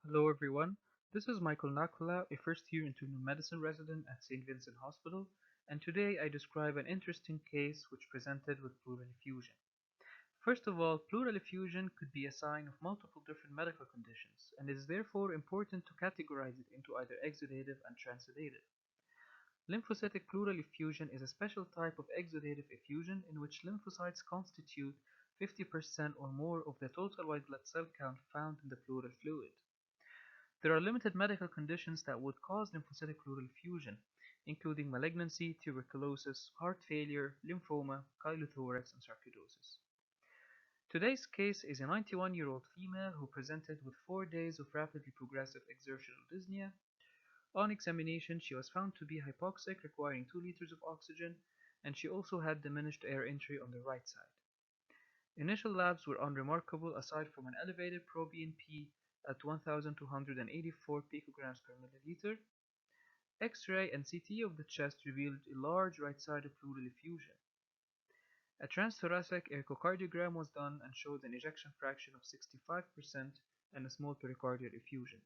Hello everyone, this is Michael Nakula, a first year internal medicine resident at St. Vincent Hospital, and today I describe an interesting case which presented with pleural effusion. First of all, pleural effusion could be a sign of multiple different medical conditions, and it is therefore important to categorize it into either exudative and transudative. Lymphocytic pleural effusion is a special type of exudative effusion in which lymphocytes constitute 50% or more of the total white blood cell count found in the pleural fluid. There are limited medical conditions that would cause lymphocytic pleural effusion, including malignancy, tuberculosis, heart failure, lymphoma, chylothorax, and sarcoidosis. Today's case is a 91-year-old female who presented with 4 days of rapidly progressive exertional dyspnea. On examination, she was found to be hypoxic, requiring 2 liters of oxygen, and she also had diminished air entry on the right side. Initial labs were unremarkable aside from an elevated proBNP at 1284 picograms per milliliter. X-ray and CT of the chest revealed a large right-sided pleural effusion. A transthoracic echocardiogram was done and showed an ejection fraction of 65% and a small pericardial effusion.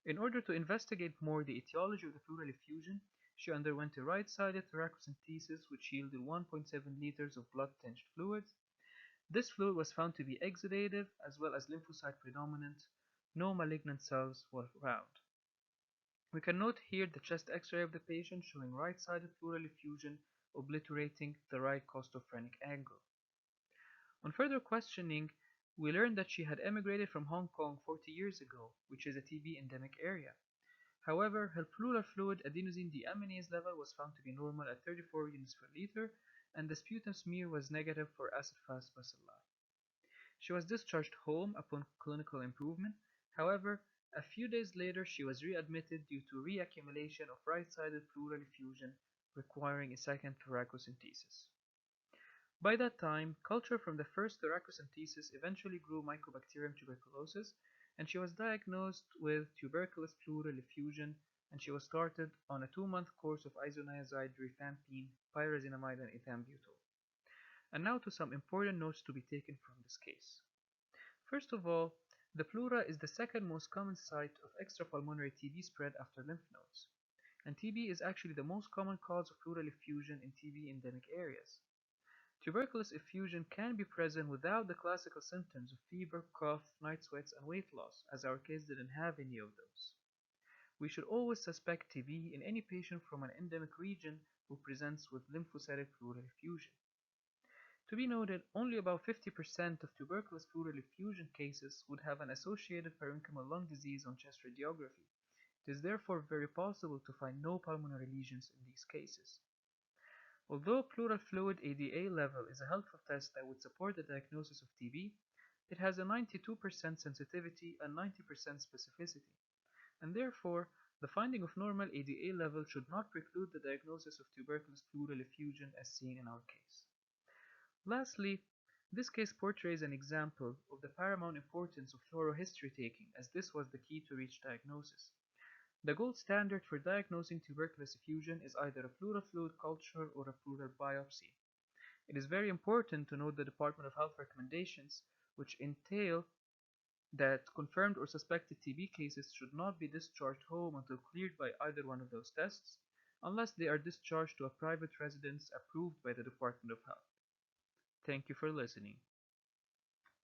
In order to investigate more the etiology of the pleural effusion, she underwent a right-sided thoracocentesis which yielded 1.7 liters of blood-tinged fluid. This fluid was found to be exudative as well as lymphocyte predominant. No malignant cells were found. We can note here the chest X-ray of the patient showing right-sided pleural effusion obliterating the right costophrenic angle. On further questioning, we learned that she had emigrated from Hong Kong 40 years ago, which is a TB endemic area. However, her pleural fluid adenosine deaminase level was found to be normal at 34 units per liter, and the sputum smear was negative for acid-fast bacilli. She was discharged home upon clinical improvement. However, a few days later she was readmitted due to reaccumulation of right-sided pleural effusion requiring a second thoracocentesis. By that time, culture from the first thoracocentesis eventually grew Mycobacterium tuberculosis, and she was diagnosed with tuberculous pleural effusion, and she was started on a 2-month course of isoniazid, rifampin, pyrazinamide, and ethambutol. And now to some important notes to be taken from this case. First of all, the pleura is the second most common site of extrapulmonary TB spread after lymph nodes, and TB is actually the most common cause of pleural effusion in TB endemic areas. Tuberculous effusion can be present without the classical symptoms of fever, cough, night sweats, and weight loss, as our case didn't have any of those. We should always suspect TB in any patient from an endemic region who presents with lymphocytic pleural effusion. To be noted, only about 50% of tuberculous pleural effusion cases would have an associated parenchymal lung disease on chest radiography. It is therefore very possible to find no pulmonary lesions in these cases. Although pleural fluid ADA level is a helpful test that would support the diagnosis of TB, it has a 92% sensitivity and 90% specificity, and therefore the finding of normal ADA level should not preclude the diagnosis of tuberculous pleural effusion as seen in our case. Lastly, this case portrays an example of the paramount importance of thorough history taking, as this was the key to reach diagnosis. The gold standard for diagnosing tuberculous effusion is either a pleural fluid culture or a pleural biopsy. It is very important to note the Department of Health recommendations, which entail that confirmed or suspected TB cases should not be discharged home until cleared by either one of those tests, unless they are discharged to a private residence approved by the Department of Health. Thank you for listening.